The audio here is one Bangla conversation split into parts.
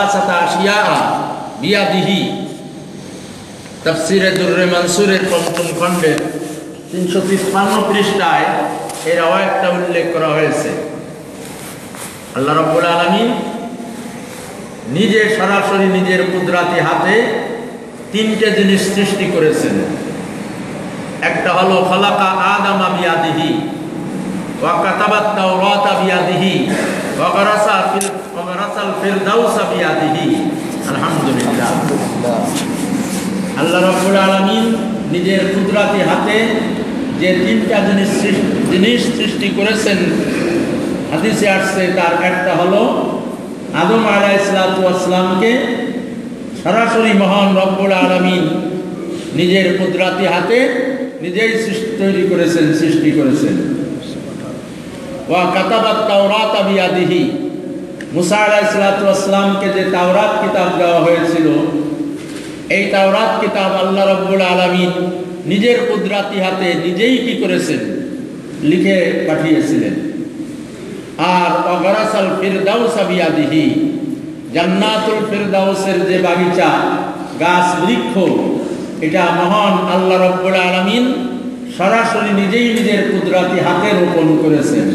সালাসাতা আশিয়া বিয়াদিহি, তাফসিরে দুররে মানসুরের পঞ্চম খণ্ডের 353 পৃষ্ঠায় এর একটা উল্লেখ করা হয়েছে। আল্লাহ রাব্বুল আলামিন নিজে সরাসরি নিজের কুদরতি হাতে তিনটে জিনিস সৃষ্টি করেছেন। একটা হলো খালাকা আদামা বিয়াদিহি ওয়া কাতাবাত তাওরাতা বিয়াদিহি ওয়া গারাসাল ফিরদাউসা বিয়াদিহি। আলহামদুলিল্লাহ, আল্লাহ রাব্বুল আলামিন নিজের কুদরতি হাতে যে তিনটা জিনিস সৃষ্টি করেছেন, হাদিসে আসছে তার একটা হলো আদম আলাইহিস সালামকে সরাসরি মহান রব্বুল আলামিন নিজের কুদরতি হাতে নিজেই সৃষ্টি করেছেন। ওয়া কাতাবাত তাওরাতা বিয়াদিহি, মুসা আলাইহিস সালামকে যে তাওরাত কিতাব দেওয়া হয়েছিল, এই তাওরাত কিতাব আল্লাহ রাব্বুল আলামিন নিজের কুদরতি হাতে নিজেই কি করেছেন, লিখে পাঠিয়েছিলেন। আর অগরাসাল ফিরদাউসা বিয়াদিহি, জান্নাতুল ফিরদাউসের যে বাগিচা, গাছ বৃক্ষ, এটা মহান আল্লাহ রাব্বুল আলামিন সরাসরি নিজেই নিজের কুদরতি হাতে রোপণ করেছেন।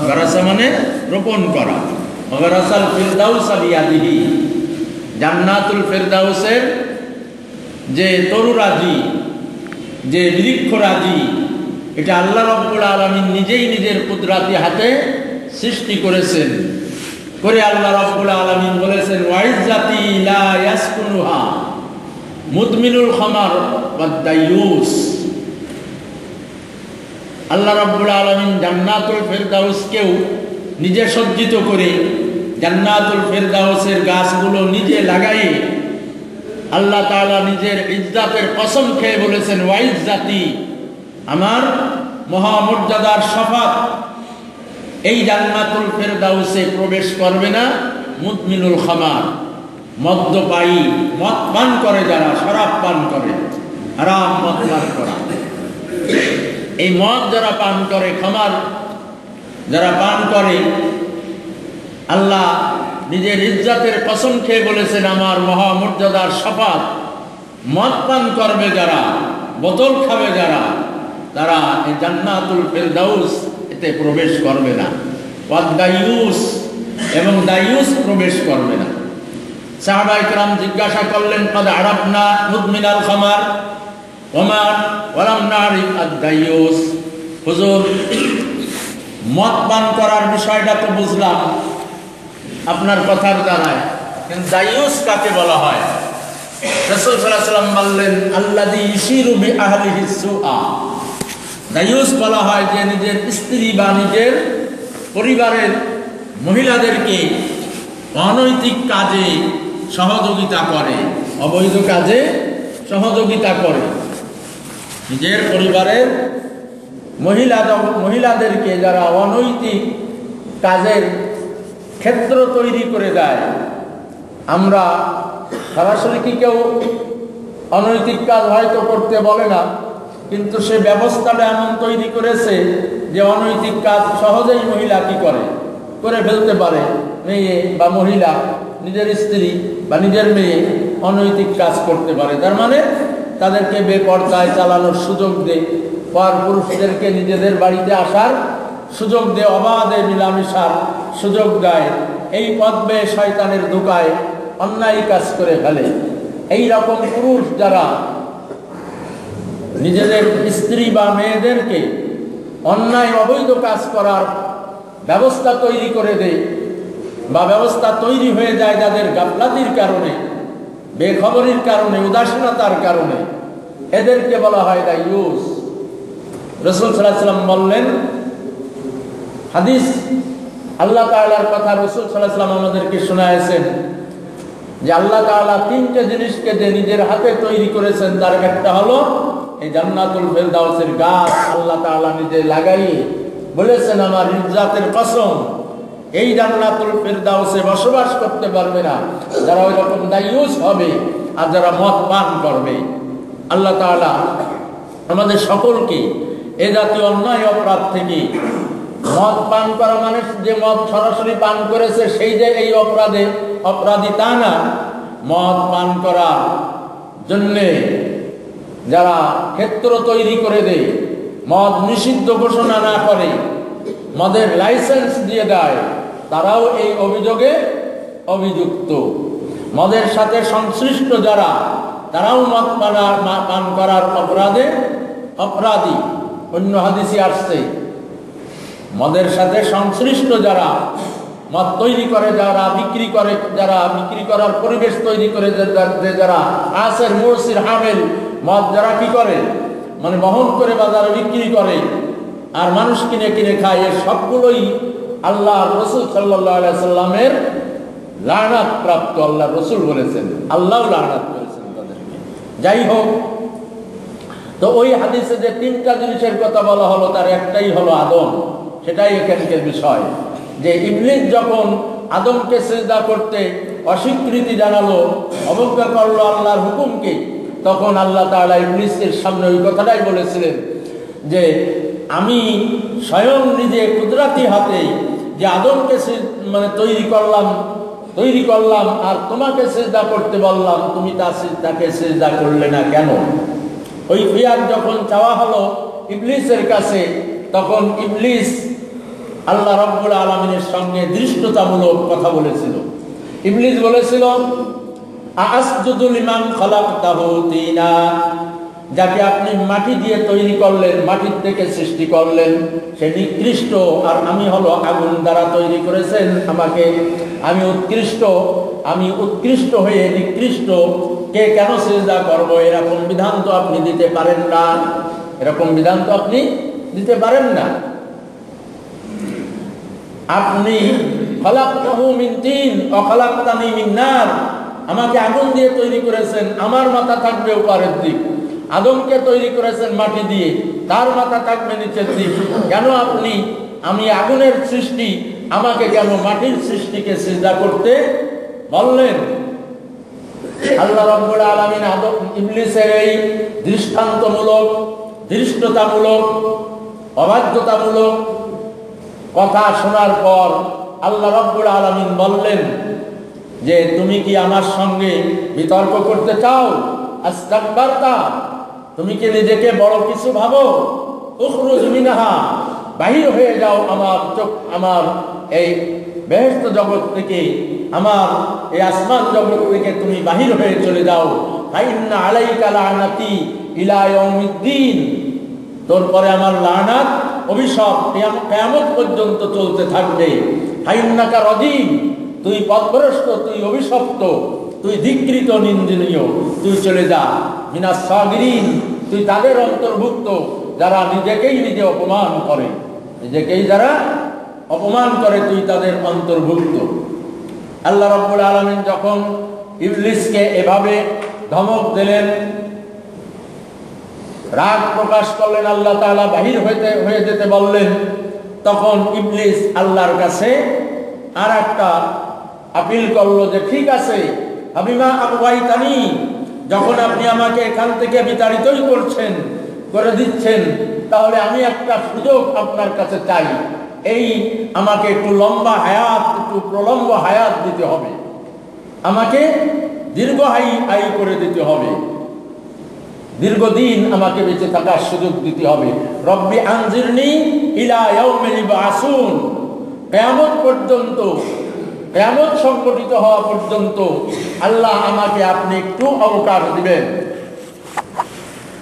গরাসা মানে রোপণ করা। অগরাসাল ফিরদাউসা বিয়াদিহি, জান্নাতুল ফিরদাউসের যে তরুরাজি, যে বৃক্ষরাজি, এটা আল্লাহ রাব্বুল আলামিন নিজেই নিজের কুদরতি হাতে সৃষ্টি করেছেন। করে আল্লাহ রাব্বুল আলামিন বলেছেন, ওয়াইজ্জাতি লা ইয়াসকুনুহা মুদমিনুল খামার ওয়াদ দায়ুস। আল্লাহ রাব্বুল আলামিন জান্নাতুল ফিরদাউসকেও নিজে সজ্জিত করে জান্নাতুল ফিরদাউসের গাছগুলো নিজে লাগাই আল্লাহ তাআলা নিজের ইজ্জাতের কসম খেয়ে বলেছেন, ওয়াইজ্জাতি, আমার মহামর্যাদার শপথ, এই জান্নাতুল ফিরদাউসে প্রবেশ করবে না মুদমিনুল খামার, মদ্যপায়ী, মদ পান করে যারা, শরাব পান করে, হারাম মদ পান করা। এই মদ যারা পান করে, খামার যারা পান করে, আল্লাহ নিজের ইজ্জতের কসম খেয়ে বলেছেন, আমার মহামর্যাদার শপথ, মদ পান করবে যারা, বোতল খাবে যারা, তারা এই জান্নাতুল ফিরদাউস এতে প্রবেশ করবে না। ওয়াদ দায়ুস, এবং দায়ুস প্রবেশ করবে না। সাহাবায়ে কেরাম জিজ্ঞাসা করলেন, ক্বাদ আরাফনা মুদমিনাল খামার ওয়া লাম নারিফ আদ-দায়ুস। হুজুর, মদ পান করার বিষয়টা তো বুঝলাম আপনার কথার দ্বারায়, কিন্তু দায়ুস কাকে বলা হয়? রাসূল সাল্লাল্লাহু আলাইহি ওয়াসাল্লাম বললেন, আল্লাযী ইউশিরু বিআহলিহি সুআ। দায়ুস বলা হয় যে নিজের স্ত্রী বা নিজের পরিবারের মহিলাদেরকে অনৈতিক কাজে সহযোগিতা করে, অবৈধ কাজে সহযোগিতা করে। নিজের পরিবারের মহিলাদেরকে যারা অনৈতিক কাজের ক্ষেত্র তৈরি করে দেয়। আমরা সরাসরি কি কেউ অনৈতিক কাজ হয়তো করতে বলে না, কিন্তু সে ব্যবস্থাটা এমন তৈরি করেছে যে অনৈতিক কাজ সহজেই মহিলা কি করে ফেলতে পারে। মেয়ে বা মহিলা, নিজের স্ত্রী বা নিজের মেয়ে অনৈতিক কাজ করতে পারে। তার মানে তাদেরকে বেপরদায় চালানোর সুযোগ দেয়, পর পুরুষদেরকে নিজেদের বাড়িতে আসার সুযোগ দেয়, অবাধে মিলামেশার সুযোগ দেয়। এই পথ বেয়ে শয়তানের ধোঁকায় অন্যায় কাজ করে ফেলে। এই রকম পুরুষ যারা নিজেদের স্ত্রী বা মেয়েদেরকে অন্যায় অবৈধ কাজ করার ব্যবস্থা তৈরি করে দেয়, বা ব্যবস্থা তৈরি হয়ে যায় যাদের গাফলাতির কারণে, বেখবরির কারণে, উদাসীনতার কারণে, এদেরকে বলা হয় দায়ুস। রাসূল সাল্লাল্লাহু আলাইহি ওয়াসাল্লাম বললেন, হাদিস আল্লাহ তাআলার কথা রাসূল সাল্লাল্লাহু আলাইহি ওয়াসাল্লাম আমাদেরকে শোনায়েছেন যে আল্লাহ তাআলা তিনটে জিনিসকে যে নিজের হাতে তৈরি করেছেন, তার একটা হলো এই জান্নাতুল ফিরদাউসের গাছ আল্লাহ তাআলা নিজে লাগাইয়ে বলেছেন, আমার ইজ্জাতের কসম, এই জান্নাতুল ফিরদাউসে বসবাস করতে পারবে না যারা ওই রকম দায়ুস হবে আর যারা মদ পান করবে। আল্লাহ তাআলা আমাদের সকলকে এ জাতীয় অন্যায় অপরাধ থেকে মদ পান করা মানে যে মদ সরাসরি পান করেছে সেই যে এই অপরাধী তা না। মদ পান করার জন্যে যারা ক্ষেত্র তৈরি করে দেয়, মদ নিষিদ্ধ ঘোষণা না করে, মদের লাইসেন্স দিয়ে দেয়, তারাও এই অভিযোগে অভিযুক্ত। মদের সাথে সংশ্লিষ্ট যারা, তারাও মদ পান করার অপরাধে অপরাধী। অন্য হাদিসে আসছে মদের সাথে সংশ্লিষ্ট যারা, মদ তৈরি করে যারা, বিক্রি করে যারা, বিক্রি করার পরিবেশ তৈরি করে যারা, আসের মুরসির হামেল, মদ যারা কি করে মানে বহন করে বাজারে বিক্রি করে আর মানুষ কিনে কিনে খায়, এর সবগুলোই আল্লাহ রসুল সাল্লাল্লাহু আলাইহি সাল্লামের লানাত প্রাপ্ত। আল্লাহ রসুল বলেছেন, আল্লাহ লানাত করেছেন তাদেরকে। যাই হোক, তো ওই হাদিসে যে তিনটা জিনিসের কথা বলা হলো তার একটাই হলো আদম। সেটাই এখানকার বিষয়, যে ইবলিস যখন আদমকে সিজদা করতে অস্বীকৃতি জানালো, অবজ্ঞা করলো আল্লাহর হুকুমকে, তখন আল্লাহ তাআলা ইবলিসের সামনে ওই কথাটাই বলেছিলেন যে আমি স্বয়ং নিজে কুদরতি হাতে যে আদমকে মানে তৈরি করলাম আর তোমাকে সিজদা করতে বললাম, তুমি তাকে সিজদা করলে না কেন? ওই ফিয়ার যখন চাওয়া হলো ইবলিসের কাছে, তখন ইবলিস আল্লাহ রাব্বুল আলামিনের সঙ্গে দৃষ্টতামূলক কথা বলেছিল। ইবলিস বলেছিল, আসজুদু লিমান খালাকতাহু তিনা, যাকে আপনি মাটি দিয়ে তৈরি করলেন, মাটির থেকে সৃষ্টি করলেন, সে নিকৃষ্ট, আর আমি হলো আগুন দ্বারা তৈরি করেছেন আমাকে, আমি উৎকৃষ্ট হয়ে নিকৃষ্ট, কে কেন সিজদা করব? এরকম বিধান তো আপনি দিতে পারেন না, এরকম বিধান তো আপনি দিতে পারেন না। আপনি খালাকতাহু মিন তিন ওয়া খালাকতানি মিন নার, আমাকে আগুন দিয়ে তৈরি করেছেন, আমার মাথা থাকবে উপরের দিক। আদমকে তৈরি করেছেন মাটি দিয়ে, তার মাথা থাকবে নিচের দিক। কেন আমি আগুনের সৃষ্টি, আমাকে কেন মাটির সৃষ্টিকে সিজদা করতে বললেন? আল্লাহ রাব্বুল আলামিন ইবলিসের এই দৃষ্টান্তমূলক, ধৃষ্টতামূলক, অবাধ্যতামূলক কথা শোনার পর আল্লাহ রাব্বুল আলামিন বললেন যে তুমি কি আমার সঙ্গে বিতর্ক করতে চাও? আস্তাকবারতা, তুমি কি নিজেকে বড় কিছু ভাবো? উখরুজ মিনহা, বাহির হয়ে যাও আমার এই বেহেশত জগৎ থেকে, আমার এই আসমান জগৎ থেকে তুমি বাহির হয়ে চলে যাও। ফাইন্না আলাইকা লানাতি ইলা ইয়াউমিদ্দিন, তোর পরে আমার লানাত, অভিশাপ কিয়ামত পর্যন্ত চলতে থাকবে। ফাইন্নাকা রাজিম, তুই পথভ্রষ্ট, তুই অভিশপ্ত, তুই ধিক্কৃত, নিন্দনীয়, তুই চলে যা। মিনাস সাগিরিন, তুই তাদের অন্তর্ভুক্ত যারা নিজেকেই নিজে অপমান করে, যারা অপমান করে তুই তাদের অন্তর্ভুক্ত। আল্লাহ রাব্বুল আলামিন যখন ইবলিসকে এভাবে ধমক দিলেন, রাগ প্রকাশ করলেন, আল্লাহ তাআলা বাহির হয়ে যেতে বললেন, তখন ইবলিস আল্লাহর কাছে আর একটা আপিল করলো যে ঠিক আছে, হাবিমা আবওয়াইতানি, যখন আপনি আমাকে এখান থেকে বিতাড়িতই করে দিচ্ছেন, তাহলে আমি একটা সুযোগ আপনার কাছে চাই। আমাকে একটু প্রলম্ব হায়াত দিতে হবে, আমাকে দীর্ঘ আয়ু করে দিতে হবে, দীর্ঘদিন আমাকে বেঁচে থাকার সুযোগ দিতে হবে। রব্বি আনজিরনি ইলা ইয়াউমিল ইবআসুন, কিয়ামত পর্যন্ত, কিয়ামত সংঘটিত হওয়া পর্যন্ত আল্লাহ আমাকে আপনি একটু অবকাশ দিবেন।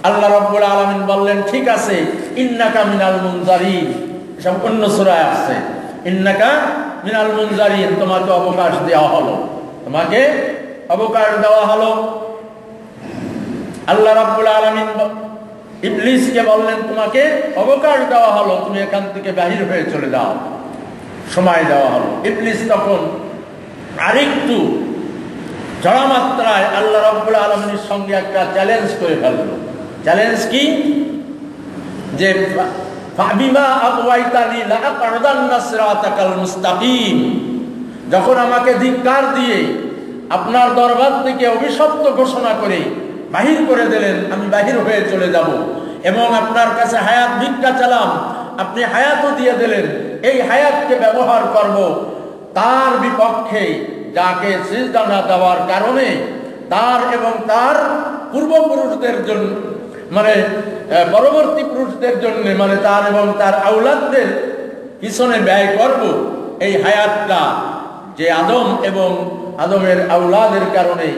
আল্লাহ রাব্বুল আলামিন বললেন ঠিক আছে, ইন্নাকা মিনাল মুনজারিন, সম্পূর্ণ সূরায় আছে ইন্নাকা মিনাল মুনজারিন, তোমাকে অবকাশ দেওয়া হলো, তোমাকে অবকাশ দেওয়া হলো। আল্লাহ রাব্বুল আলামিন ইবলিসকে বললেন তোমাকে অবকাশ দেওয়া হলো, তুমি এখান থেকে বাহির হয়ে চলে যাও, সময় দেওয়া হলো। ইবলিস তখন আরেকটু চড়া মাত্রায় আল্লাহ রাব্বুল আলামিনের সঙ্গে একটা চ্যালেঞ্জ করে ফেলল। চ্যালেঞ্জ কি? যে ফাবিমা আগওয়াইতানি লাআকউদান্না সিরাতাকাল মুস্তাকিম, যখন আমাকে ধিক্কার দিয়ে আপনার দরবার থেকে অভিশপ্ত ঘোষণা করে বাহির করে দিলেন, আমি বাহির হয়ে চলে যাব এবং আপনার কাছে হায়াত ভিক্ষা চালাম, আপনি হায়াতও দিয়ে দিলেন, এই হায়াতকে ব্যবহার করব তার বিপক্ষে, যাকে সিজদা না দেওয়ার কারণে তার এবং তার পূর্বপুরুষদের জন্য, মানে পরবর্তী পুরুষদের জন্য, মানে তার এবং তার আওলাদদের পিছনে ব্যয় করব। এই হায়াতটা যে আদম এবং আদমের আওলাদের কারণে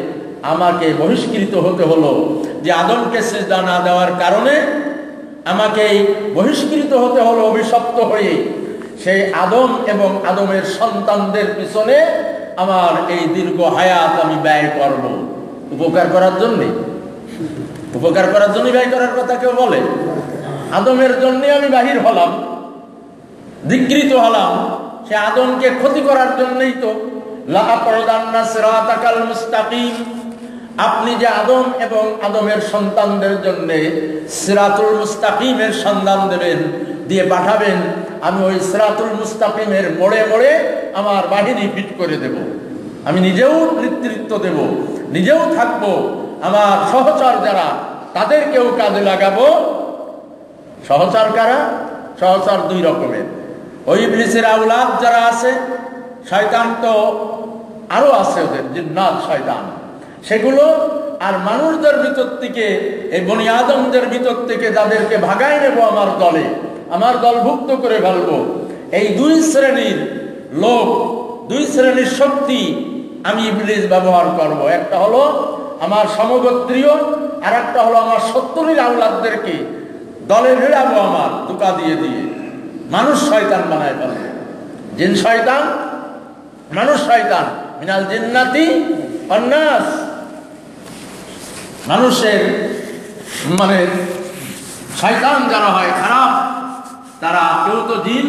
আমাকে বহিষ্কৃত হতে হলো, যে আদমকে সিজদা না দেওয়ার কারণে আমাকে বহিষ্কৃত হতে হলো অভিশপ্ত হয়ে, সেই আদম এবং আদমের সন্তানদের পিছনে আমার এই দীর্ঘ হায়াত আমি ব্যয় করব। উপকার করার জন্যে, উপকার করার জন্য ব্যয় করার কথা কেউ বলে? আদমের জন্য আমি বাহির হলাম, ধিক্কৃত হলাম, সে আদমকে ক্ষতি করার জন্যই তো। লাআকউদান্না সিরাতাকাল মুস্তাকিম, আপনি যে আদম এবং আদমের সন্তানদের জন্য সিরাতুল মুস্তাকিমের সন্ধান দেবেন, দিয়ে পাঠাবেন, আমি ওই সিরাতুল মুস্তাকিমের মোড়ে মোড়ে আমার বাহিনী ফিট করে দেব। আমি নিজেও নেতৃত্ব দেব, নিজেও থাকবো, আমার সহচর যারা তাদেরকেও কাজে লাগাবো। সহচর কারা? সহচর দুই রকমের। ওই ইবলিসের আওলাদ যারা আছে, শয়তান তো আরো আছে, ওদের জিন্নাত শয়তান, সেগুলো। আর মানুষদের ভিতর থেকে, এই বনি আদমদের ভিতর থেকে যাদেরকে ভাগাই নেব আমার দলে, আমার দলভুক্ত করে ফেলবো, এই দুই শ্রেণীর লোক, দুই শ্রেণীর শক্তি আমি ইবলিস ব্যবহার করব। একটা হলো আমার সমগোত্রীয়, আর একটা হলো আমার শত্রুর আওলাদদেরকে দলে ভিড়াবো আমার ধোঁকা দিয়ে দিয়ে, মানুষ শয়তান বানায় ফেলবো। জিন শয়তান, মানুষ শয়তান, মিনাল জিন্নাতি ওয়ান নাস। মানুষের মানে শয়তান যারা হয় খারাপ, তারা কেউ তো জিন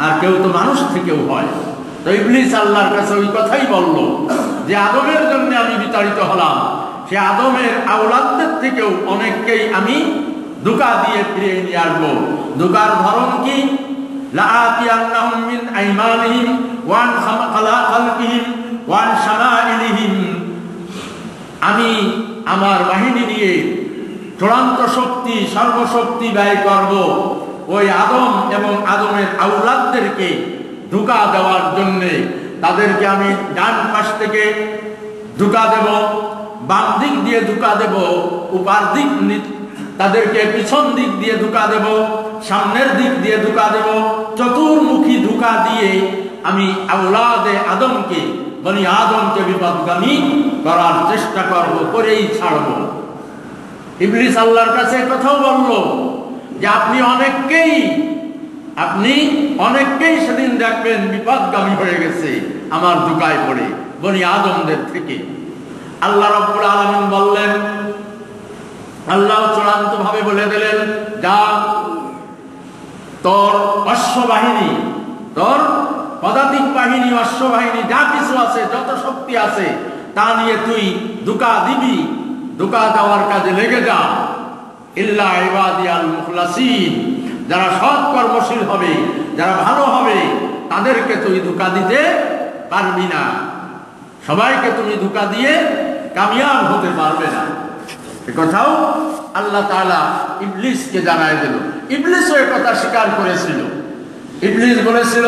আর কেউ তো মানুষ থেকেও হয়। তো ইবলিস আল্লাহর কাছে ওই কথাই বলল যে আদমের জন্য আমি বিতাড়িত হলাম, সে আদমের আওলাদদের থেকেও অনেককেই আমি ধোঁকা দিয়ে ফিরিয়ে নিয়ে আসবো। ধোঁকার ধরন কি? লাআতিয়ান্নাহুম মিন আইমানিহিম ওয়া আন খালফিহিম ওয়া আন শামাইলিহিম, আমি আমার বাহিনী নিয়ে চূড়ান্ত শক্তি, সর্বশক্তি ব্যয় করব ওই আদম এবং আদমের আওলাদদেরকে ধোঁকা দেওয়ার জন্যে। তাদেরকে আমি ডান পাশ থেকে ধোঁকা দেব, বাম দিক দিয়ে ধোঁকা দেব, উপার দিক, তাদেরকে পিছন দিক দিয়ে ধোঁকা দেব, সামনের দিক দিয়ে ধোঁকা দেব, চতুর্মুখী ধোঁকা দিয়ে আমি আওলাদে আদমকে, বনি আদমকে বিপদগামী করার চেষ্টা করব, করেই ছাড়ব। ইবলিস আল্লাহর কাছে কথাও বলল যে আপনি অনেককেই সেদিন দেখবেন বিপদগামী হয়ে গেছে আমার ধোঁকায় পড়ে, বনি আদমদের থেকে। আল্লাহ রাব্বুল আলামিন বললেন, আল্লাহ চূড়ান্ত ভাবে বলে দিলেন, যা তোর অশ্ববাহিনী, তোর পদাতিক বাহিনী, অশ্ববাহিনী যা কিছু আছে, যত শক্তি আছে, তা নিয়ে তুই ধোঁকা দিবি, ধোঁকা দেওয়ার কাজে লেগে যা। ইল্লা ইবাদিয়াল মুখলাসিন, যারা সৎ কর্মশীল হবে, যারা ভালো হবে, তাদেরকে তুই ধোঁকা দিতে পারবি না। সবাইকে তুমি ধোঁকা দিয়ে কামিয়াব হতে পারবে না। এ কথাও আল্লাহ তাআলা ইবলিসকে জানায় দিল। ইবলিসও এ কথা স্বীকার করেছিল। ইবলিস বলেছিল,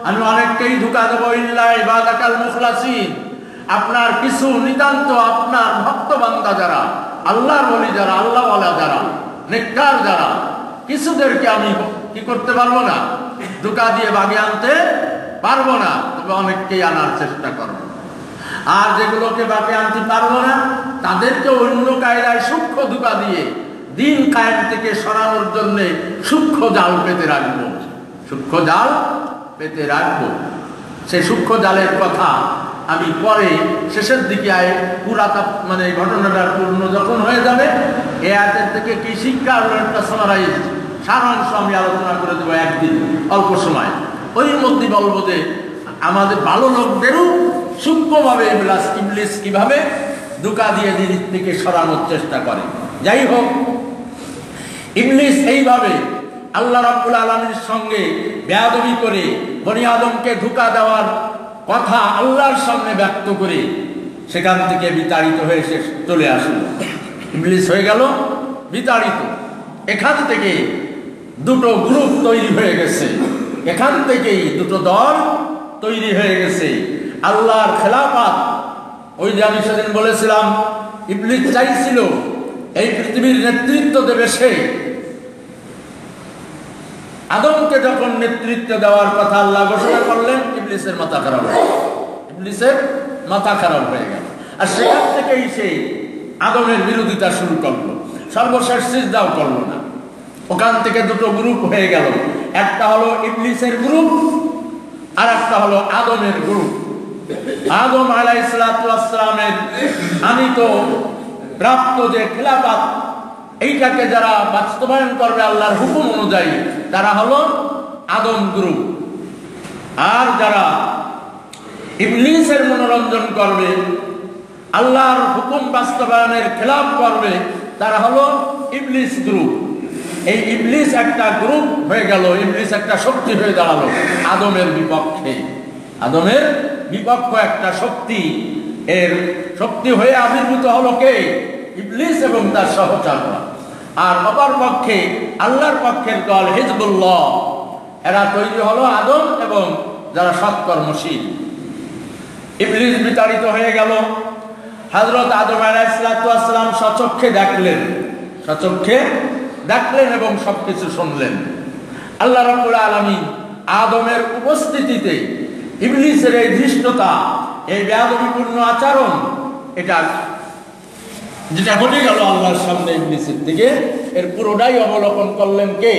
আমি অনেককেই ধোঁকা দেব, ইল্লা ইবাদাকাল মুখলাসিন, আপনার কিছু নিতান্ত আপনার ভক্ত বান্দা যারা, আল্লাহর ওলি যারা, আল্লাহ ওয়ালা যারা, নেককার যারা, কিছুদেরকে আমি কি করতে পারবো না, ধোঁকা দিয়ে বাগে আনতে পারবো না, তবে অনেককেই আনার চেষ্টা করবো। আর যেগুলোকে বাগে আনতে পারবো না, তাদেরকে অন্য কায়দায় সূক্ষ্ম ধোঁকা দিয়ে দিন কায়েম থেকে সরানোর জন্য সূক্ষ্ম জাল পেতে রাখবো, সূক্ষ্ম জাল পেতে রাখবো। সেই সূক্ষ্ম জালের কথা আমি পরে শেষের দিকে পুরাটা, মানে ঘটনাটার পূর্ণ যখন হয়ে যাবে, এ আয়াতের থেকে কি শিক্ষা, একটা সামারাইজ সারাংশ আমি আলোচনা করে দেবো একদিন, অল্প সময়। ওই মধ্যে বলবো যে আমাদের ভালো লোকদেরও সূক্ষ্মভাবে ইবলিস কিভাবে ধোঁকা দিয়ে দিন থেকে সরানোর চেষ্টা করে। যাই হোক, ইবলিস এইভাবে আল্লাহ রাব্বুল আলামিনের সঙ্গে বেয়াদবি করে বনি আদমকে ধোঁকা দেওয়ার কথা আল্লাহর সামনে ব্যক্ত করে সেখান থেকে বিতাড়িত হয়ে সে চলে আসলো। ইবলিস হয়ে গেল বিতাড়িত। এখান থেকে দুটো গ্রুপ তৈরি হয়ে গেছে। এখান থেকেই দুটো দল তৈরি হয়ে গেছে। আল্লাহর খেলাফত, ওই যে আমি সেদিন বলেছিলাম ইবলিস চাইছিল এই পৃথিবীর নেতৃত্ব দেবে সে। আদমকে যখন নেতৃত্ব দেওয়ার কথা আল্লাহ ঘোষণা করলেন, ইবলিসের মাথা খারাপ হয়ে গেল, ইবলিসের মাথা খারাপ হয়ে গেল। আর সেখান থেকেই সে আদমের বিরোধিতা শুরু করলো, সর্বশেষ সিজদাও করলো না। ওখান থেকে দুটো গ্রুপ হয়ে গেল, একটা হলো ইবলিসের গ্রুপ আর একটা হলো আদমের গ্রুপ। আদম আলাইহিস সালামের আনিত প্রাপ্ত যে খেলাফত, এইটাকে যারা বাস্তবায়ন করবে আল্লাহর হুকুম অনুযায়ী, তারা হলো আদম গ্রুপ। আর যারা ইবলিসের মনোরঞ্জন করবে, আল্লাহর হুকুম বাস্তবায়নের খেলাফ করবে, তারা হলো ইবলিস গ্রুপ। এই ইবলিস একটা গ্রুপ হয়ে গেল, ইবলিস একটা শক্তি হয়ে দাঁড়ালো আদমের বিপক্ষে। আদমের বিপক্ষ একটা শক্তি, এর শক্তি হয়ে আবির্ভূত হলো কে? ইবলিস এবং তার সহচররা। আর অপর পক্ষে আল্লাহর পক্ষের দল হিজবুল্লাহ, এরা তৈরি হলো আদম এবং যারা সৎকর্মশীল। ইবলিস বিতাড়িত হয়ে গেল। হযরত আদম আলাইহিস সালাম সচক্ষে দেখলেন এবং সবকিছু শুনলেন। আল্লাহ রাব্বুল আলামিন আদমের উপস্থিতিতে ইবলিসের এই ধৃষ্টতা, এই বেয়াদবিপূর্ণ আচরণ, এটা যেটা ঘটে গেল আল্লাহর সামনে ইবলিসের থেকে, এর পুরোটাই অবলোকন করলেন কে?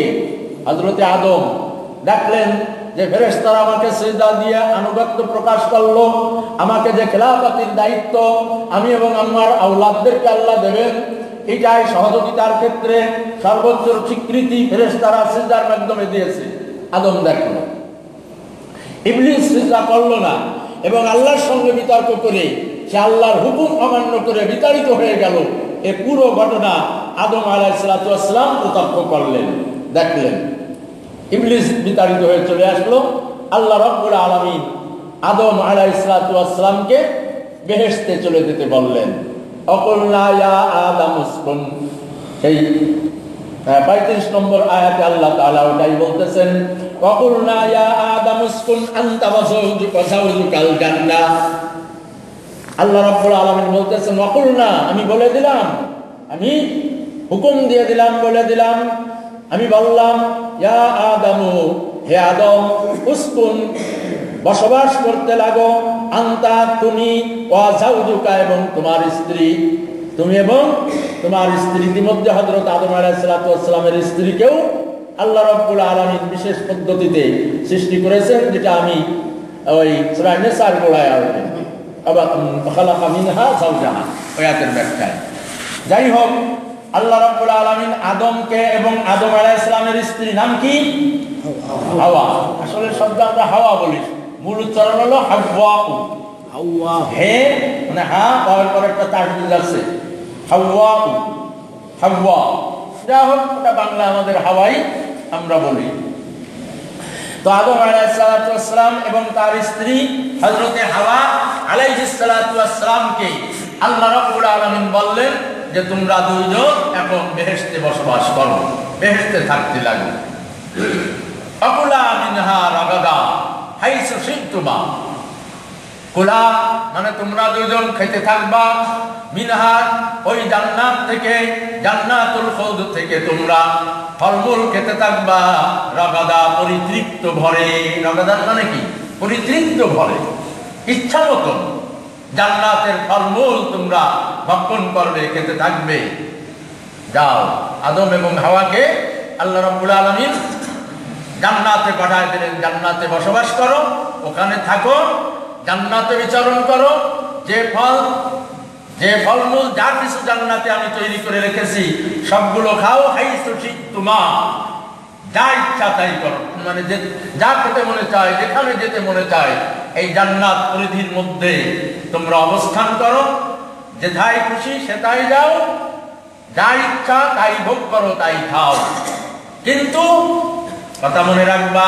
হযরতে আদম। দেখলেন যে ফেরেশতারা আমাকে সিজদা দিয়ে আনুগত্য প্রকাশ করলো, আমাকে যে খেলাফতের দায়িত্ব আমি এবং আমার আওলাদদেরকে আল্লাহ দেবেন, এটাই সহযোগিতার ক্ষেত্রে সর্বোচ্চ স্বীকৃতি ফেরেশতারা সিজদার মাধ্যমে দিয়েছে। আদম দেখল, ইবলিস সিজদা করলো না এবং আল্লাহর সঙ্গে বিতর্ক করে সে আল্লাহর হুকুম অমান্য করে বিতাড়িত হয়ে গেল। এই পুরো ঘটনা আদম আলাইহিস সালাম প্রত্যক্ষ করলেন, দেখলেন। ইবলিস বিতাড়িত হয়ে চলে আসলো। আল্লাহ রাব্বুল আলামিন আদম আলাইহিস সালামকে বেহেশতে চলে যেতে বললেন। অকুলনা ইয়া আদম উসকুন, সেই 35 নম্বর আয়াতে আল্লাহ তাআলা ওটাই বলতেছেন, অকুলনা ইয়া আদম উসকুন আনতা ওয়া যাওজুকাল জান্নাহ। আল্লাহ রাব্বুল আলামিন বলতেছেন, অকুলনা, আমি বলে দিলাম, আমি হুকুম দিয়ে দিলাম, বলে দিলাম, আমি বললাম, ইয়া আদামু, হে আদম, উসকুন, বসবাস করতে লাগো, আনতা, তুমি, ওয়া যাওজুকা, এবং তোমার স্ত্রী, তুমি এবং তোমার স্ত্রী। ইতিমধ্যে হযরত আদম আলাইহিস সালামের স্ত্রীকেও আল্লাহ রাব্বুল আলামিন বিশেষ পদ্ধতিতে সৃষ্টি করেছেন, যেটা আমি ওই সূরা নিসার গোড়ায় আসবে, আবার খালাকা মিনহা যাওজাহা, ওই আয়াতের ব্যাখ্যায়। যাই হোক, আল্লাহ রাব্বুল আলামিন আদমকে এবং আদম আলাইহিস সালামের স্ত্রী নাম কি? হাওয়া। আসলে শব্দ আমরা হাওয়া বলি, মূল উচ্চারণ হলো হাওয়া। হাওয়া, হে মানে হা পাওয়ার পর একটা তাসদীদ আছে, হাওয়া, হাওয়া। যা হোক, ওটা বাংলা আমাদের হাওয়াই আমরা বলি। তো আদম আলাইহিস সালাম এবং তার স্ত্রী হযরতে হাওয়া আলাইহিস সালামকে আল্লাহ রাব্বুল আলামিন বললেন যে তোমরা দুইজন এখন বেহেশতে বসবাস করো, বেহেশতে থাকতে লাগো। আকুলা মিনহা রাগাদা হাইসু শি'তুমা, কুলা মানে তোমরা দুইজন খেতে থাকবা, মিনহা ওই জান্নাত থেকে, জান্নাতুল খুলদ থেকে তোমরা ফলমূল খেতে থাকবা, রাগাদা পরিতৃপ্ত ভরে। রাগাদা মানে কি? পরিতৃপ্ত ভরে, ইচ্ছা মতো জান্নাতের ফলমূল তোমরা ভক্ষণ করবে, খেতে থাকবে। যাও, আদম এবং হাওয়াকে আল্লাহ রাব্বুল আলামিন জান্নাতে পাঠায় দিলেন, জান্নাতে বসবাস করো, ওখানে থাকো, জান্নাতে বিচরণ করো, যে ফলমূল যা কিছু জান্নাতে আমি তৈরি করে রেখেছি সবগুলো খাও, হাইসু শি'তুমা, যা ইচ্ছা তাই করো, মানে যা খেতে মনে চায়, যেখানে যেতে মনে চায়, এই জান্নাত পরিধির মধ্যে তোমরা অবস্থান করো, যেথায় খুশি সেটাই যাও, যা ইচ্ছা তাই ভোগ করো, তাই খাও। কিন্তু কথা মনে রাখবা,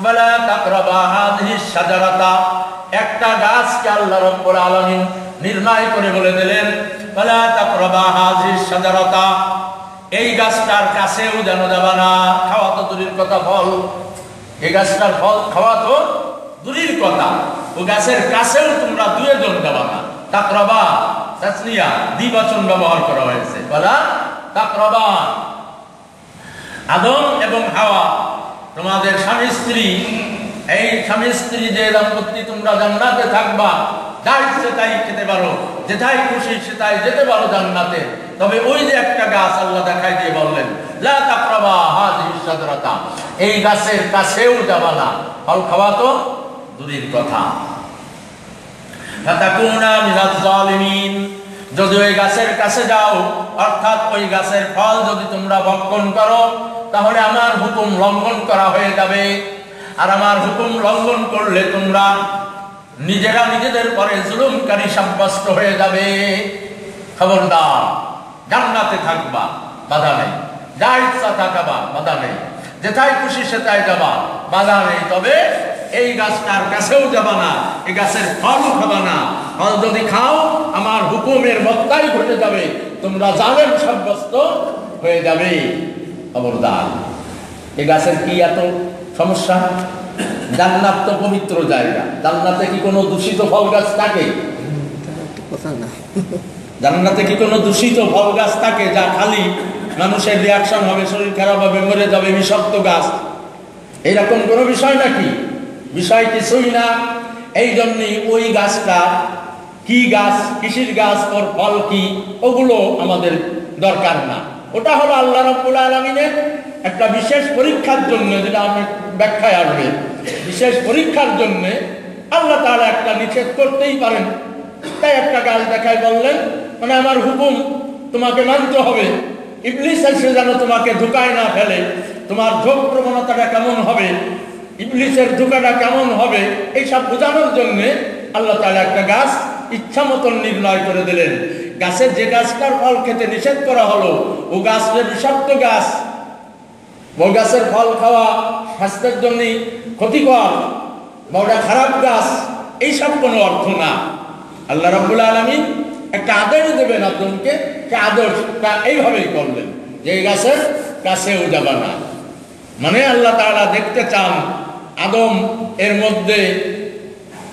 ওয়ালা তাকরাবা হাযিহিস শাজারাতা, একটা গাছকে আল্লাহ রাব্বুল আলামিন নির্ণয় করে বলে দিলেন, ওয়ালা তাকরাবা হাযিহিস শাজারাতা, এই গাছটার কাছেও যেন যাবা না। খাওয়া তো দূরের কথা, ফল এই গাছটার ফল খাওয়া তো দূরের কথা, ও গাছের কাছেও তোমরা দুইজন যাবা না। তাকরাবা তাসনিয়া দ্বিবচন ব্যবহার করা হয়েছে, বলা তাকরাবা। আদম এবং হাওয়া তোমাদের স্বামী স্ত্রী, এই স্বামী স্ত্রী যে দম্পতি তোমরা জান্নাতে থাকবা, যা ইচ্ছে তাই খেতে পারো, যেটাই খুশি সেটাই যেতে পারো জান্নাতে। তবে ওই যে একটা গাছ আল্লাহ দেখাই দিয়ে বললেন, লা তাকরাবা হাযিহিশ শাজারাতা, এই গাছের কাছেও যাবা না, ফল খাওয়া তো দূরের কথা। ফাতাকুনা মিনাজ জালিমিন, যদি ওই গাছের কাছে যাও, অর্থাৎ ওই গাছের ফল যদি তোমরা ভক্ষণ করো, তাহলে আমার হুকুম লঙ্ঘন করা হয়ে যাবে। আর আমার হুকুম লঙ্ঘন করলে তোমরা নিজেরা নিজেদের পরে জুলুমকারী সাব্যস্ত হয়ে যাবে। খবরদার, জান্নাতে থাকবা, বাধা নেই, যা ইচ্ছা থাকবা, বাধা নেই, যেটাই খুশি সেটাই যাবা, বাধা নেই। তবে এই গাছটার কাছেও যাবা না, এই গাছের ফল খাবা না। ফল যদি খাও আমার হুকুমের মত্তাই ঘটে যাবে, তোমরা জালেম সাব্যস্ত হয়ে যাবে। খবরদার। এই গাছের কি এত সমস্যা? জান্নাত তো পবিত্র জায়গা, জান্নাতে কি কোনো দূষিত ফল গাছ থাকে? জান্নাতে কি কোনো দূষিত ফল গাছ থাকে যা খালি মানুষের রিয়াকশন হবে, শরীর খারাপ হবে, মরে যাবে, বিষাক্ত গাছ? এইরকম কোনো বিষয় নাকি? বিষয় কিছুই না। এই জন্যই ওই গাছটা কি গাছ, কিসের গাছ, ওর ফল কি, ওগুলো আমাদের দরকার না। ওটা হলো আল্লাহ রাব্বুল আলামিনের একটা বিশেষ পরীক্ষার জন্য, যেটা আমি ব্যাখ্যায় আসবে। বিশেষ পরীক্ষার জন্য আল্লাহ তাআলা একটা নিষেধ করতেই পারেন, তাই একটা গাছ দেখাই বললেন, মানে আমার হুকুম তোমাকে মানতে হবে। ইবলিস এসে যেন তোমাকে ধোঁকায় না ফেলে, তোমার ঝোঁক প্রবণতাটা কেমন হবে, ইবলিসের ধোঁকাটা কেমন হবে, এইসব বোঝানোর জন্য আল্লাহ তাআলা একটা গাছ ইচ্ছা মতন নির্ণয় করে দিলেন। গাছের যে গাছটার ফল খেতে নিষেধ করা হলো, ও গাছের বিষাক্ত গাছ, ও গাছের ফল খাওয়া স্বাস্থ্যের জন্য ক্ষতিকর, বা ওটা খারাপ গাছ, এইসব কোনো অর্থ না। আল্লাহ রাব্বুল আলামিন একটা আদেশ দেবেন আদমকে, সে আদেশটা এইভাবেই করলেন যে এই গাছের কাছেও যাবা না। মানে আল্লাহ তাআলা দেখতে চান আদম এর মধ্যে,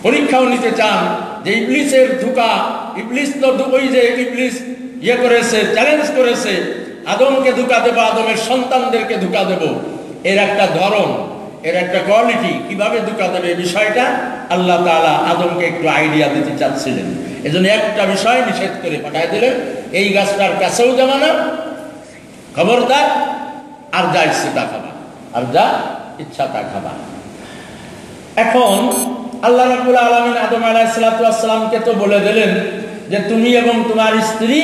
পরীক্ষাও নিতে চান যে ইবলিসের ধোঁকা, ইবলিস তো ওই যে ইবলিস করেছে, চ্যালেঞ্জ করেছে, আদমকে ধোঁকা দেবো, আদমের সন্তানদেরকে ধোঁকা দেব, এর একটা ধরন, এর একটা কোয়ালিটি, কিভাবে ধোঁকা দেবে বিষয়টা আল্লাহ তাআলা আদমকে একটু আইডিয়া দিতে চাচ্ছিলেন। এজন্য একটা বিষয় নিষেধ করে পাঠায় দিলেন, এই গাছটার কাছেও যাবা না, খবরদার, আর যা ইচ্ছে তা খাবা, আর যা ইচ্ছা তা খাবা। এখন আল্লাহ রাব্বুল আলামিন আদম আলাইহিস সালাতু ওয়াস সালামকে তো বলে দিলেন যে তুমি এবং তোমার স্ত্রী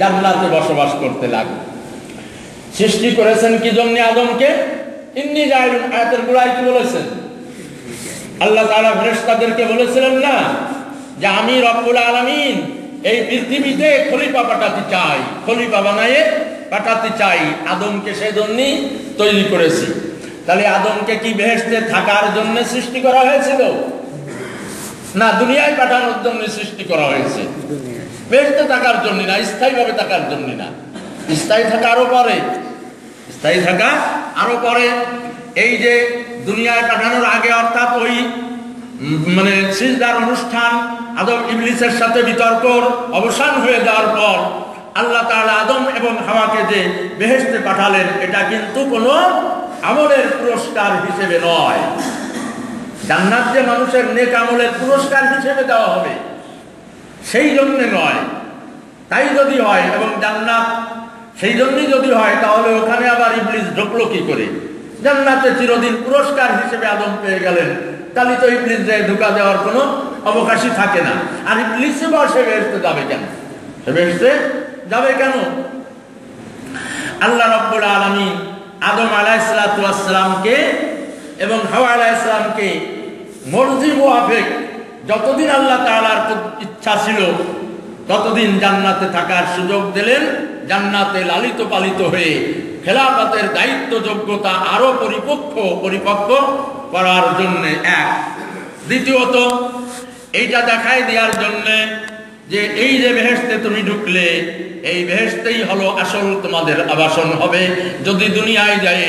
জান্নাতে বসবাস করতে লাগো। সৃষ্টি করেছেন কি জন্য আদমকে? ইন্নী জাইলুন, আয়াতের গোড়ায় কি বলেছেন? আল্লাহ তাআলা ফেরেশতাদেরকে বলেছিলেন না যে আমি রব্বুল আলামিন এই পৃথিবীতে খলিফা পাঠাতে চাই, খলিফা বানায়ে পাঠাতে চাই, আদমকে সেজন্যই তৈরি করেছি। তাহলে আদমকে কি বেহেশতে থাকার জন্য সৃষ্টি করা হয়েছিল? না, দুনিয়ায় পাঠানোর জন্য সৃষ্টি করা হয়েছে, বেহেশতে থাকার জন্য না, স্থায়ীভাবে থাকার জন্য না। স্থায়ী থাকা আরো পরে, স্থায়ী থাকা আরো পরে। এই যে দুনিয়ায় পাঠানোর আগে, অর্থাৎ ওই মানে সিজদার অনুষ্ঠান, আদম ইবলিসের সাথে বিতর্কর অবসান হয়ে যাওয়ার পর আল্লাহ তাআলা আদম এবং হাওয়াকে যে বেহেশতে পাঠালেন, এটা কিন্তু কোনো আমলের পুরস্কার হিসেবে নয়। জান্নাত যে মানুষের নেক আমলের পুরস্কার হিসেবে দেওয়া হবে সেই জন্য নয়। তাই যদি হয়, এবং জান্নাত সেই জন্যই যদি হয়, তাহলে ওখানে আবার ইবলিস ঢুকলো কি করে? জান্নাতে চিরদিন পুরস্কার হিসেবে আদম পেয়ে গেলেন, তাহলে তো ইবলিসে ঢোকা দেওয়ার কোনো অবকাশই থাকে না। আর ইবলিসে বা সে বেহেশতে যাবে কেন? সে বেহেশতে যাবে কেন? আল্লাহ রাব্বুল আলামিন আদম আলাইহিস সালাতু ওয়াস সালামকে এবং হাওয়া আলাইহিস সালামকে মর্জি মুআফিক যতদিন আল্লাহ তাআলার ইচ্ছা ছিল ততদিন জান্নাতে থাকার সুযোগ দিলেন। জান্নাতে লালিত পালিত হয়ে খেলাফতের দায়িত্ব যোগ্যতা আরো পরিপক্ক করার জন্য এক। দ্বিতীয়ত এইটা দেখাই দেওয়ার জন্য যে এই যে বেহেশতে তুমি ঢুকলে, এই বেহেশতেই হলো আসল তোমাদের আবাসন হবে। যদি দুনিয়ায় যায়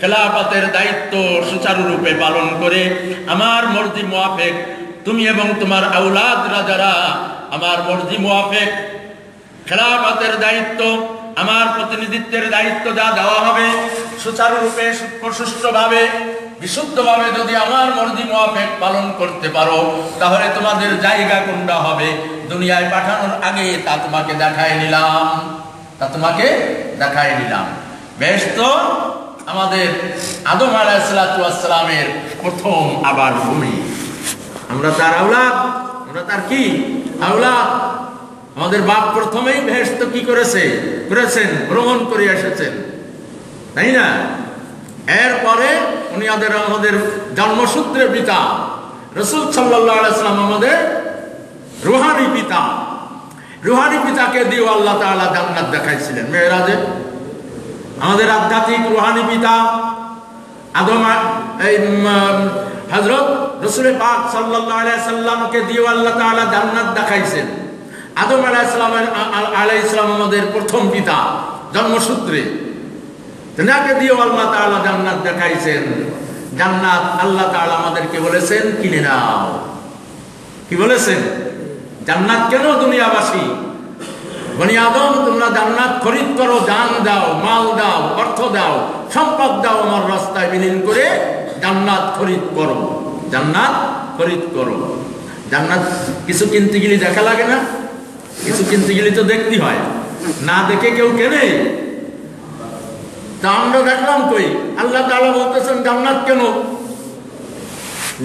খেলাফতের দায়িত্ব সুচারুরূপে পালন করে আমার মর্জি মুআফিক তুমি এবং তোমার আওলাদরা যারা আমার মর্জি মুআফিক খেলাফতের দায়িত্ব, আমার প্রতিনিধিত্বের দায়িত্ব যা দেওয়া হবে সুচারুরূপে সুষ্ঠুভাবে বিশুদ্ধভাবে যদি আমার মর্জি মুআফিক পালন করতে পারো, তাহলে তোমাদের জায়গা কোনটা হবে দুনিয়ায় পাঠানোর আগে তা তোমাকে দেখায় নিলাম। বেশ, তো আমাদের আদম আলাইহিস সালামের প্রথম আবার ভূমি, আমরা তার আওলাদ, আমরা তার কি আওলাদ। আমাদের বাপ প্রথমেই বেহেশত কি করেছেন ভ্রমণ করে এসেছেন, তাই না? এরপরে উনি আমাদের জন্মসূত্রের পিতা রাসূল সাল্লাল্লাহু আলাইহি ওয়াসাল্লাম আমাদের রূহানি পিতা। রূহানি পিতাকে দিয়ে আল্লাহ তাআলা জান্নাত দেখাইছিলেন মেরাজে। আমাদের আধ্যাত্মিক রূহানি পিতা আদম হযরত রাসূল পাক সাল্লাল্লাহু আলাইহি ওয়াসাল্লামকে দিয়ে আল্লাহ তাআলা জান্নাত দেখাইছেন। আদম আলাইহিস সালাম আমাদের প্রথম পিতা জন্মসূত্রে, তেনাকে দিয়ে আল্লাহ তাআলা জান্নাত দেখাইছেন। জান্নাত আল্লাহ তাআলা আমাদেরকে বলেছেন কিনে নাও। কি বলেছেন? জান্নাত কেন দুনিয়াবাসী বনি আদম তোমরা জান্নাত খরিদ করো, জান দাও, মাল দাও, অর্থ দাও, সম্পদ দাও, আমার রাস্তায় বিলীন করে জান্নাত খরিদ করো, জান্নাত খরিদ করো। জান্নাত কিছু কিনতে গেলে দেখা লাগে না? কিছু কিনতে গেলে তো দেখতে হয়, না দেখে কেউ কেনে? তা আমরা দেখলাম কই? আল্লাহ তাআলা বলতেছেন জান্নাত কেন?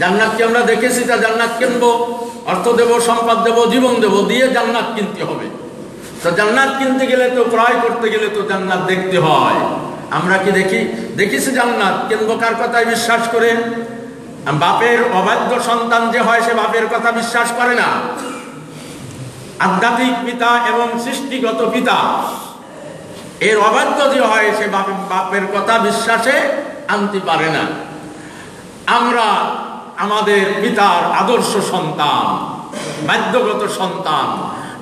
জান্নাতকে আমরা দেখেছি, তা জান্নাত কিনবো, অর্থ দেব, সম্পদ দেব, জীবন দেব, দিয়ে জান্নাত কিনতে হবে। তো জান্নাত কিনতে গেলে তো, ক্রয় করতে গেলে তো জান্নাত দেখতে হয়। আমরা কি দেখেছি জান্নাত? কিনবো কার কথায় বিশ্বাস করে? বাপের অবাধ্য সন্তান যে হয় সে বাপের কথা বিশ্বাস করে না। আধ্যাত্মিক পিতা এবং সৃষ্টিগত পিতা এর অবাধ্য যে হয় সে বাপের কথা বিশ্বাসে আনতে পারে না। আমরা আমাদের পিতার আদর্শ সন্তান, বাধ্যগত সন্তান।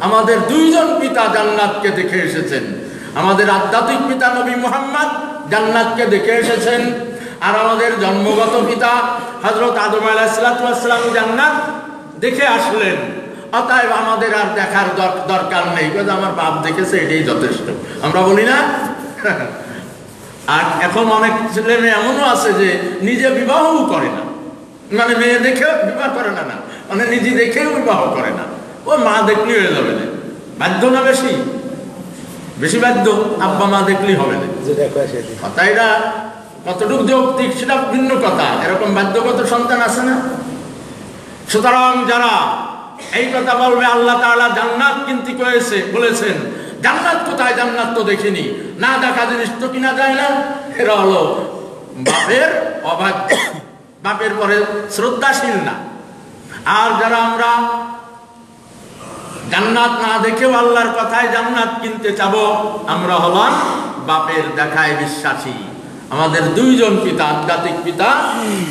আমাদের দুইজন পিতা জান্নাতকে দেখে এসেছেন। আমাদের আধ্যাত্মিক পিতা নবী মুহাম্মদ জান্নাতকে দেখে এসেছেন, আর আমাদের জন্মগত পিতা হযরত আদম আলাইহিস সালাম জান্নাত দেখে আসলেন। অতএব আমাদের আর দেখার দরকার নেই, কারণ আমার বাপ দেখেছে, এটাই যথেষ্ট। আমরা বলি না? আর এখন অনেক ছেলে মেয়ে এমনও আছে যে নিজে বিবাহও করে না, মানে মেয়ে দেখেও বিবাহ করে না, মানে নিজে দেখেও বিবাহ করে না। ও মা দেখলেই হয়ে যাবে না। বাধ্য না? বেশি বাধ্য। আব্বা মা দেখলেই হবে না। তাই না? কতটুকু যৌক্তিক সেটা ভিন্ন কথা। এরকম বাধ্যগত সন্তান আছে না? সুতরাং যারা এই কথা বলবে আল্লাহ তাআলা জান্নাত কিনতে বলেছেন, জান্নাত কোথায়? জান্নাত তো দেখিনি। না দেখা জিনিস তো কিনা যায় না। এরা হলো বাপের অবাধ্য, বাপের পরে শ্রদ্ধাশীল না। আর যারা আমরা জান্নাত না দেখেও আল্লাহর কথায় জান্নাত কিনতে চাবো, আমরা হলাম বাপের দেখায় বিশ্বাসী। আমাদের দুইজন পিতা, আধ্যাত্মিক পিতা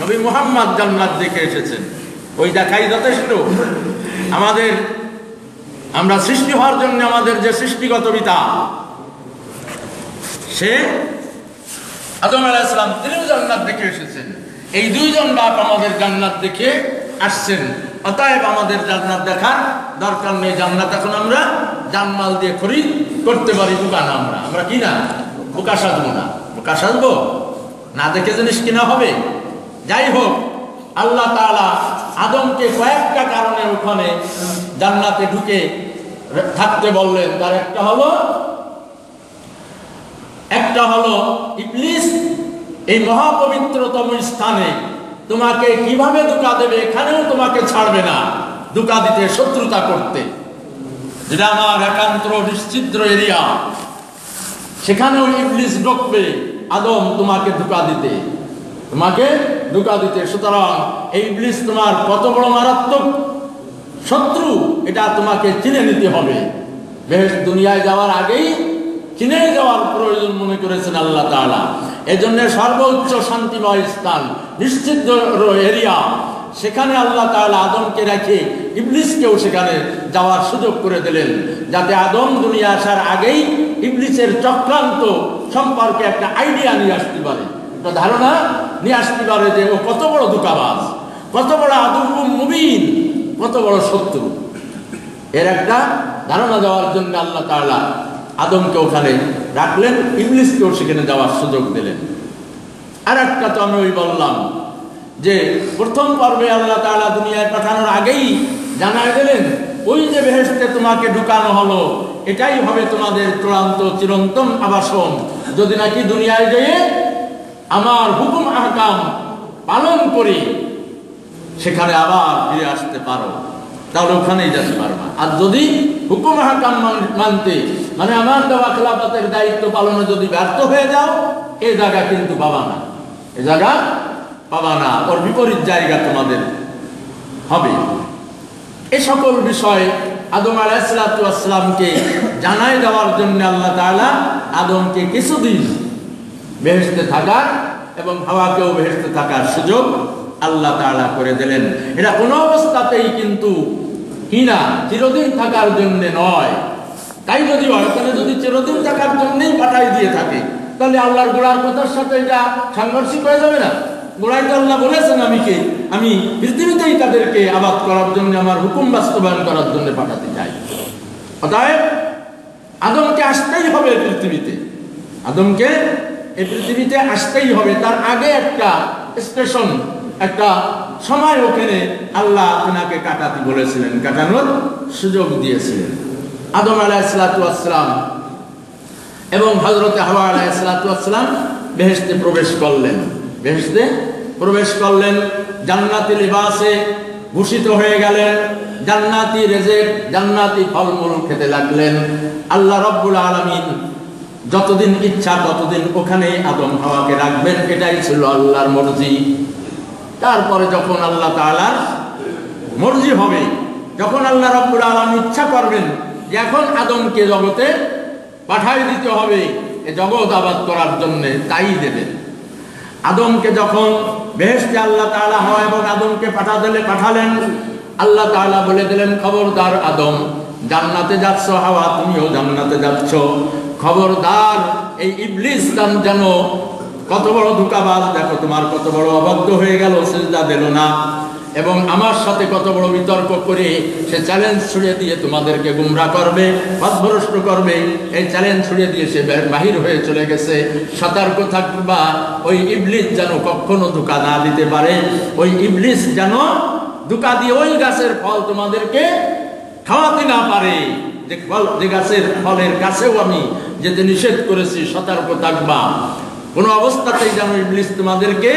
নবী মুহাম্মদ জান্নাত দেখে এসেছেন, ওই দেখাই যথেষ্ট। আমরা সৃষ্টি হওয়ার জন্য আমাদের যে সৃষ্টিগত পিতা সে আদম আলাইহিস সালাম, তিনিও জান্নাত দেখে এসেছেন। এই দুইজন বাপ আমাদের জান্নাত দেখে আসছেন। অতএব আমাদের জান্নাত দেখার দরকার নেই। জান্নাত এখন আমরা জানমাল দিয়ে খরিদ করতে পারি। বোকা না আমরা কি না? বোকা সাজবো না? বোকা সাজবো না? দেখে জিনিস কিনা হবে। যাই হোক, আল্লাহ তাআলা আদমকে কয়েকটা কারণে ওখানে জান্নাতে ঢুকে থাকতে বললেন। তার একটা হলো ইবলিস এই মহাপবিত্রতম স্থানে তোমাকে কিভাবে ধোঁকা দেবে, এখানেও তোমাকে ছাড়বে না ধোঁকা দিতে, শত্রুতা করতে। যেটা আমার একান্ত নিশ্চিদ্র এরিয়া, সেখানেও ইবলিস ঢুকবে আদম তোমাকে ধোঁকা দিতে। সুতরাং এই ইবলিস তোমার কত বড় মারাত্মক শত্রু এটা তোমাকে চিনে নিতে হবে। বেহেশত দুনিয়ায় যাওয়ার আগেই চিনে যাওয়ার প্রয়োজন মনে করেছেন আল্লাহ তাআলা। এজন্য সর্বোচ্চ শান্তিময় স্থান, নিশ্চিত এরিয়া, সেখানে আল্লাহ তাআলা আদমকে রেখে ইবলিসকেও সেখানে যাওয়ার সুযোগ করে দিলেন, যাতে আদম দুনিয়া আসার আগেই ইবলিসের চক্রান্ত সম্পর্কে একটা আইডিয়া নিয়ে আসতে পারে। একটা ধারণা নিয়ে আসতে পারে যে ও কত বড় ধোঁকাবাজ, কত বড় আদুউম মুবিন, কত বড় শত্রু। এর একটা ধারণা দেওয়ার জন্য আল্লাহ তাআলা আদমকে ওখানে রাখলেন, ইবলিসকেও সেখানে যাওয়ার সুযোগ দিলেন। আর একটা তো আমি ওই বললাম যে প্রথম পর্বে আল্লাহ তাআলা দুনিয়ায় পাঠানোর আগেই জানায় দিলেন ওই যে বেহেশতে তোমাকে ঢুকানো হলো এটাই হবে তোমাদের চূড়ান্ত চিরন্তন আবাসন, যদি নাকি দুনিয়ায় যেয়ে আমার হুকুম আহকাম পালন করে সেখানে আবার ফিরে আসতে পারো তাহলে ওখানেই যেতে পারবা। আর যদি হুকুম আহকাম মানতে মানে আমার দেওয়া খেলাফতের দায়িত্ব পালনে যদি ব্যর্থ হয়ে যাও এই জায়গা কিন্তু পাবা না, এ জায়গা পাবা না, ওর বিপরীত জায়গা তোমাদের হবে। এ সকল বিষয় আদম আলাইহিসসালাতু ওয়াসসালামকে জানাই দেওয়ার জন্য আল্লাহ তাআলা আদমকে কিছুদিন বেহেশতে থাকার এবং হাওয়াকেও বেহেশতে থাকার সুযোগ আল্লাহ তাআলা করে দিলেন। এটা কোনো অবস্থাতেই কিন্তু কি না চিরদিন থাকার জন্য নয়। তাই যদি হয় তাহলে যদি চিরদিন থাকার জন্যই পাঠাই দিয়ে থাকে তাহলে আল্লাহর গোড়ার কথার সাথে এটা সাংঘর্ষিক হয়ে যাবে না? গোড়ায় তো আল্লাহ বলেছেন আমি পৃথিবীতেই তাদেরকে আবাদ করার জন্য আমার হুকুম বাস্তবায়ন করার জন্য পাঠাতে চাই। অতএব আদমকে আসতেই হবে পৃথিবীতে, আদমকে এই পৃথিবীতে আসতেই হবে। তার আগে একটা স্টেশন, একটা সময় ওখানে আল্লাহ ওনাকে কাটাতে বলেছিলেন, কাটানোর সুযোগ দিয়েছিলেন। আদম আলাইহিসসালাতু ওয়াসসালাম এবং হযরতে হাওয়া আলাইহিসসালাতু ওয়াসসালাম বেহেশতে প্রবেশ করলেন, বেহেশতে প্রবেশ করলেন, জান্নাতি লিবাসে ভূষিত হয়ে গেলেন, জান্নাতি রিজিক জান্নাতি ফলমূল খেতে লাগলেন। আল্লাহ রাব্বুল আলামিন যতদিন ইচ্ছা ততদিন ওখানে আদম হাওয়াকে রাখবেন, এটাই ছিল আল্লাহর মর্জি। তারপরে যখন আল্লাহ তাআলার মর্জি হবে, যখন আল্লাহ রাব্বুল আলামিন ইচ্ছা করবেন যে এখন আদমকে জগতে পাঠাই দিতে হবে এই জগৎ আবাদ করার জন্য, তাই দেবেন। আদমকে যখন বেহেশতে আল্লাহ তাআলা হাওয়া এবং আদমকে পাঠালেন, আল্লাহ তাআলা বলে দিলেন খবরদার আদম, জান্নাতে যাচ্ছ, হাওয়া তুমিও জান্নাতে যাচ্ছ, খবরদার এই ইবলিস যেন কত বড় ধোঁকাবাজ, দেখো তোমার কত বড় অবাধ্য হয়ে গেল, সিজদা দিল না এবং আমার সাথে কত বড় বিতর্ক করে সে চ্যালেঞ্জ ছুড়ে দিয়ে তোমাদেরকে গুমরাহ করবে, পথভ্রষ্ট করবে। এই চ্যালেঞ্জ ছুড়ে দিয়ে সে বাহির হয়ে চলে গেছে। সতর্ক থাকবা ওই ইবলিস যেন কখনো ধোঁকা না দিতে পারে, ওই ইবলিস যেন ধোঁকা দিয়ে ওই গাছের ফল তোমাদেরকে খাওয়াতে না পারে, যে গাছের ফলের কাছেও আমি যেতে নিষেধ করেছি। সতর্ক থাকবা, কোন অবস্থাতেই যেন ইবলিস তোমাদেরকে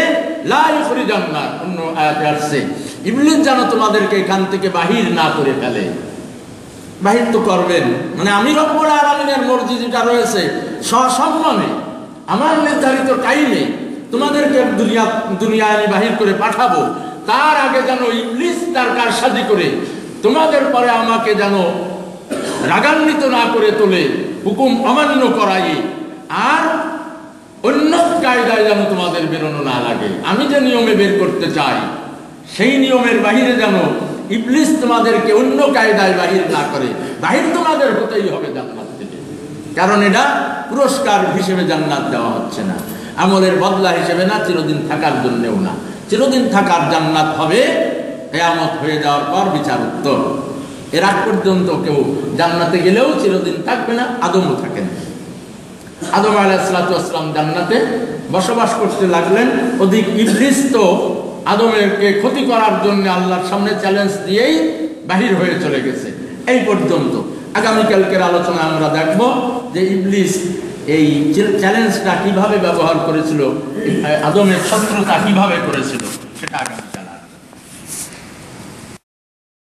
লা ইখরিজান না, অন্য আয়াতে আসছে ইবলিস যেন তোমাদেরকে এখান থেকে বাহির না করে ফেলে। বাহির তো করবেন, মানে আমি রব্বুল আলামিনের মর্জি যেটা রয়েছে সসম্মানে আমার নির্ধারিত টাইমে তোমাদেরকে দুনিয়ায় আমি বাহির করে পাঠাবো, তার আগে যেন ইবলিস তার কারসাজি করে তোমাদের পরে আমাকে যেন রাগান্বিত না করে তোলে, হুকুম অমান্য করাই, আর অন্য কায়দায় যেন তোমাদের বেরোনো না লাগে। আমি যে নিয়মে বের করতে চাই সেই নিয়মের বাহিরে যেন ইবলিস তোমাদেরকে অন্য কায়দায় বাহির না করে। বাহির তোমাদের হতেই হবে জান্নাত থেকে, কারণ এটা পুরস্কার হিসেবে জান্নাত দেওয়া হচ্ছে না, আমলের বদলা হিসেবে না, চিরদিন থাকার জন্যেও না। চিরদিন থাকার জান্নাত হবে কিয়ামত হয়ে যাওয়ার পর বিচার উত্তর। এর আগ পর্যন্ত কেউ জান্নাতে গেলেও চিরদিন থাকবে না, আদমও থাকে না। আদম আলাইহিসসালাতু ওয়াসসালাম জান্নাতে বসবাস করতে লাগলেন। ওদিক ইবলিস তো আদমেরকে ক্ষতি করার জন্য আল্লাহর সামনে চ্যালেঞ্জ দিয়েই বাহির হয়ে চলে গেছে। এই পর্যন্ত। আগামীকালকের আলোচনা আমরা দেখব যে ইবলিস এই চ্যালেঞ্জটা কিভাবে ব্যবহার করেছিল, আদমের শত্রুতা কিভাবে করেছিল, সেটা আগামীকাল।